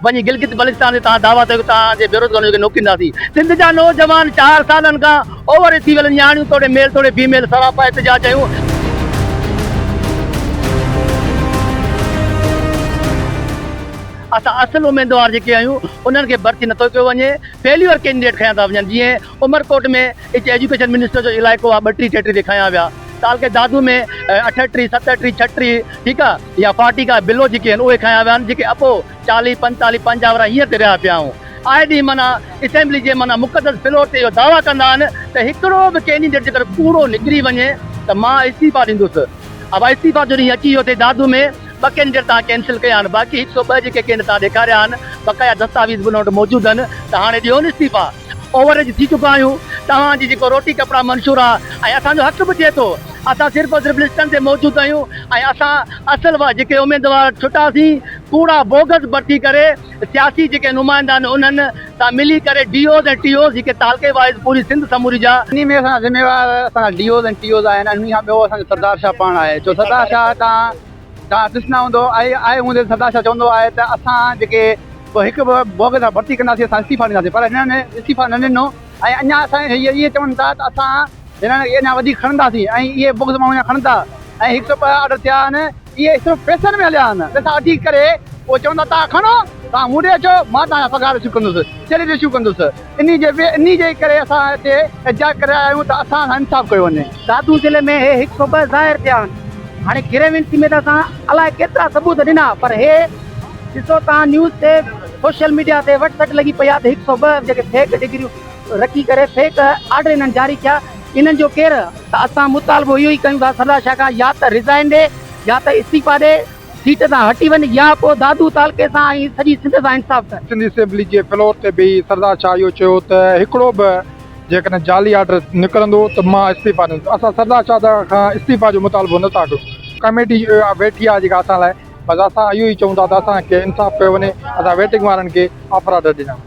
वही गिलगित बल्तिस्तान से दावा कयो तव्हांजे बेरोज़गार खे नौकरींदासीं। सिंध जा नौजवान 4 सालनि खां ओवर थी वियल न्याणियूं तोड़े मेल तोड़े फीमेल सरापा एहतजाज कयूं। असां असल उम्मीदवार जेके आहियूं उन्हनि खे भर्ती नथो कयो वञे, फेल्यूअर कैंडिडेट खयां था वञनि। जीअं उमरकोट में हिते एजुकेशन मिनिस्टर जो इलाइक़ो आहे, 32 33 ते खयां विया। साल के दादू में 38 37 36 ठीकु आहे, या 40 खां बिलो जेके आहिनि उहे खयां विया आहिनि, जेके अपो 40 45 50 वारा हीअं ते रहिया पिया आहियूं। आए ॾींहुं माना असेंबली जे माना मुक़दस फ्लोर ते इहो दावा कंदा आहिनि त हिकिड़ो बि कैंडिडेट जेकर कूड़ो निकिरी वञे त मां इस्तीफ़ा ॾींदुसि। अब इस्तीफ़ा जो ॾींहुं अची वियो हुते दादू में 2 कैंडिडेट तव्हां कैंसिल कया आहिनि, बाक़ी 102 जेके कैंडिडेट तव्हां ॾेखारिया आहिनि बक़ाया दस्तावेज़ बि उन वटि मौजूदु आहिनि, त हाणे ॾियो न इस्तीफ़ा। ओवरेज थी चुका आहियूं, तव्हांजी जेको रोटी कपिड़ा मंशूर आहे ऐं असांजो हक़ बि थिए थो। असां सिर्फ़ु और सिर्फ़ु लिस्टनि ते मौजूदु आहियूं ऐं असां असल जेके उम्मीदवार छुटासीं कूड़ा बोगस भर्ती करे सियासी जेके नुमाइंदा आहिनि उन्हनि सां मिली करे डीओज़ ऐं टीओज़ जेके तालके वाइज़ पूरी सिंध समूरी जा इन में असां ज़िम्मेवार असां डीओज़ ऐं टीओज़ आहिनि। इन खां ॿियो असांजो सरदार शाह पाण आहे। छो सरदार शाह तव्हां ॾिसंदा हूंदो आहे हूंदे सरदार शाह चवंदो आहे त असां जेके हिकु बोगस भर्ती कंदासीं असां इस्तीफ़ा ॾींदासीं, पर हिननि इस्तीफ़ा न ॾिनो ऐं अञा असां इहे चवनि था त असां हिननि अञा वधीक खणंदासीं ऐं इहे बोगस माण्हू अञा खणंदा ऐं 102 ऑर्डर थिया आहिनि। इहे सिर्फ़ु पैसनि में हलिया आहिनि, पैसा वठी करे उहो चवंदा तव्हां खणो, तव्हां मूं ॾे अचो, मां तव्हांजा पघार इशू कंदुसि, सैलरी इशू कंदुसि। इन जे करे असां हिते एहतजाज करे आया आहियूं त असां सां इंसाफ़ कयो वञे। दादू ज़िले में हे 102 ज़ाहिर थिया आहिनि। हाणे गिरेविंसी में त असां अलाए केतिरा सबूत ॾिना, पर हे ॾिसो तव्हां न्यूज़ ते सोशल मीडिया ते वटि लॻी पई आहे त 102 जेके फेक डिग्रियूं रखी करे फेक ऑर्डर इन्हनि जारी कया। इन्हनि जो केरु त असां मुतालबो इहो ई कयूं था सरदार शाह खां, या त रिज़ाइन ॾे या त इस्तीफ़ा ॾे, सीट तां हटी वञे, या पोइ दादू तालके सां ऐं सॼी सिंध सां इंसाफ़ करे। सिंधी असेंबली जे फ्लोर ते बि सरदार शाह इहो चयो त हिकिड़ो बि जेकॾहिं जाली ऑर्डर निकिरंदो त मां इस्तीफ़ा ॾींदुसि। असां सरदार शाह खां इस्तीफ़ा जो मुतालबो नथा कयूं। कमेटी वेठी आहे जेका असां लाइ, बसि असां इहो ई चऊं था त असांखे इंसाफ़ कयो वञे। असां वेटिंग वारनि खे ऑफर ऑर्डर ॾिना।